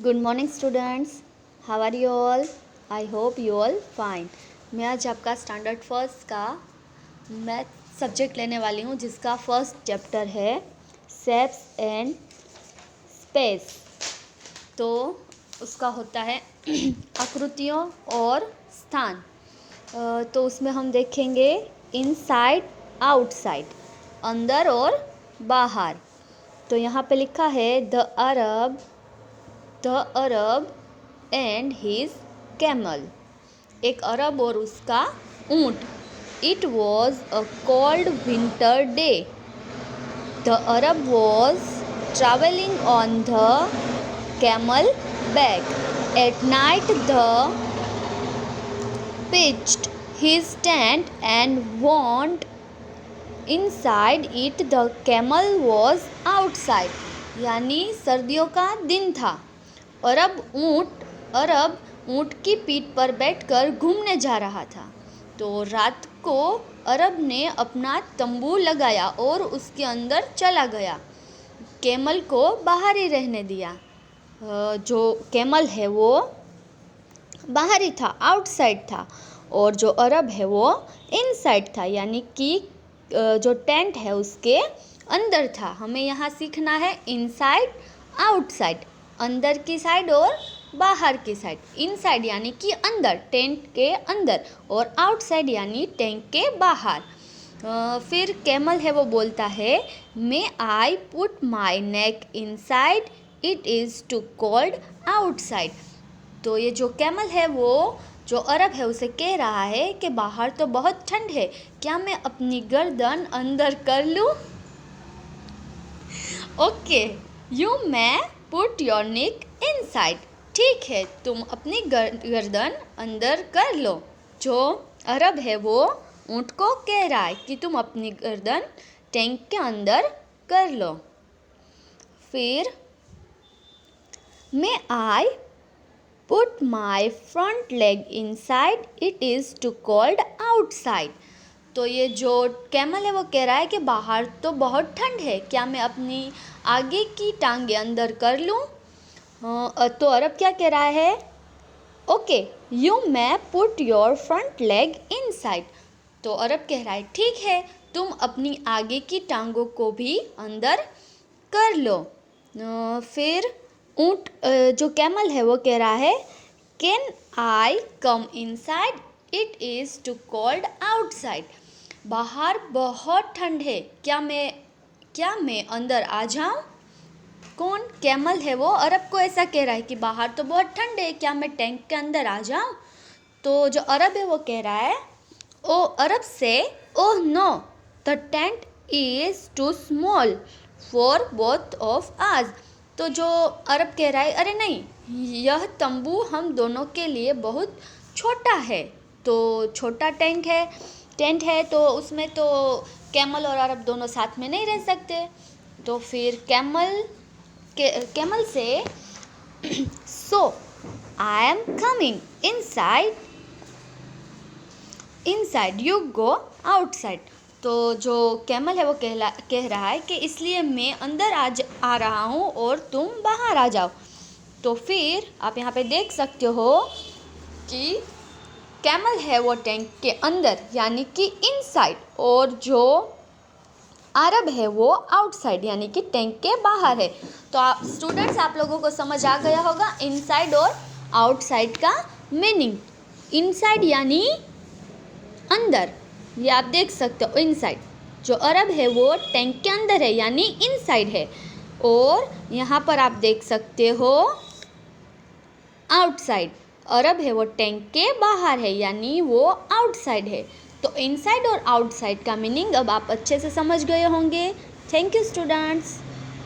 Good morning students, how are you all? I hope you all fine. मैं आज आपका standard first का math subject लेने वाली हूँ, जिसका फर्स्ट चैप्टर है शेप्स एंड स्पेस। तो उसका होता है आकृतियों और स्थान। तो उसमें हम देखेंगे इनसाइड आउटसाइड, अंदर और बाहर। तो यहाँ पे लिखा है the Arab and his camel. एक अरब और उसका ऊँट। It was a cold winter day. The Arab was travelling on the camel back. At night the pitched his tent and warned inside it the camel was outside। यानी सर्दियों का दिन था। अरब ऊँट की पीठ पर बैठकर घूमने जा रहा था। तो रात को अरब ने अपना तंबू लगाया और उसके अंदर चला गया। कैमल को बाहर ही रहने दिया। जो कैमल है वो बाहर ही था, आउटसाइड था, और जो अरब है वो इनसाइड था, यानी कि जो टेंट है उसके अंदर था। हमें यहाँ सीखना है इनसाइड आउटसाइड, अंदर की साइड और बाहर की साइड। इनसाइड यानी कि अंदर, टेंट के अंदर, और आउटसाइड यानी टेंट के बाहर। फिर कैमल है वो बोलता है may I put my neck inside, it is too cold outside. तो ये जो कैमल है वो जो अरब है उसे कह रहा है कि बाहर तो बहुत ठंड है, क्या मैं अपनी गर्दन अंदर कर लूँ? Okay, you may put your neck inside. ठीक है, तुम अपनी गर्दन अंदर कर लो। जो अरब है वो ऊँट को कह रहा है कि तुम अपनी गर्दन टैंक के अंदर कर लो। फिर मे आई Put my front leg inside, it is too cold outside। तो ये जो कैमल है वो कह रहा है कि बाहर तो बहुत ठंड है, क्या मैं अपनी आगे की टांगे अंदर कर लूँ? तो अरब क्या कह रहा है? Okay, you may put your front leg inside. तो अरब कह रहा है ठीक है, तुम अपनी आगे की टांगों को भी अंदर कर लो। फिर ऊँट जो कैमल है वो कह रहा है can I come inside, it is too cold outside. बाहर बहुत ठंड है, क्या मैं अंदर आ जाऊँ? कौन? कैमल है वो अरब को ऐसा कह रहा है कि बाहर तो बहुत ठंड है, क्या मैं टैंक के अंदर आ जाऊँ? तो जो अरब है वो कह रहा है अरब से oh no, the tent is too small for both of us. तो जो अरब कह रहा है अरे नहीं, यह तंबू हम दोनों के लिए बहुत छोटा है। तो छोटा टेंट है तो उसमें तो कैमल और अरब दोनों साथ में नहीं रह सकते। तो फिर कैमल से so I am coming inside you go outside. तो जो कैमल है वो कह रहा है कि इसलिए मैं अंदर आ रहा हूँ और तुम बाहर आ जाओ। तो फिर आप यहाँ पे देख सकते हो कि कैमल है वो टैंक के अंदर यानी कि इनसाइड, और जो अरब है वो आउटसाइड यानी कि टैंक के बाहर है। तो आप स्टूडेंट्स, आप लोगों को समझ आ गया होगा इनसाइड और आउटसाइड का मीनिंग। इनसाइड यानी अंदर, ये आप देख सकते हो इनसाइड। जो अरब है वो टैंक के अंदर है यानी इनसाइड है, और यहाँ पर आप देख सकते हो आउटसाइड। अरब है वो टैंक के बाहर है यानी वो आउटसाइड है। तो इनसाइड और आउटसाइड का मीनिंग अब आप अच्छे से समझ गए होंगे। Thank you students.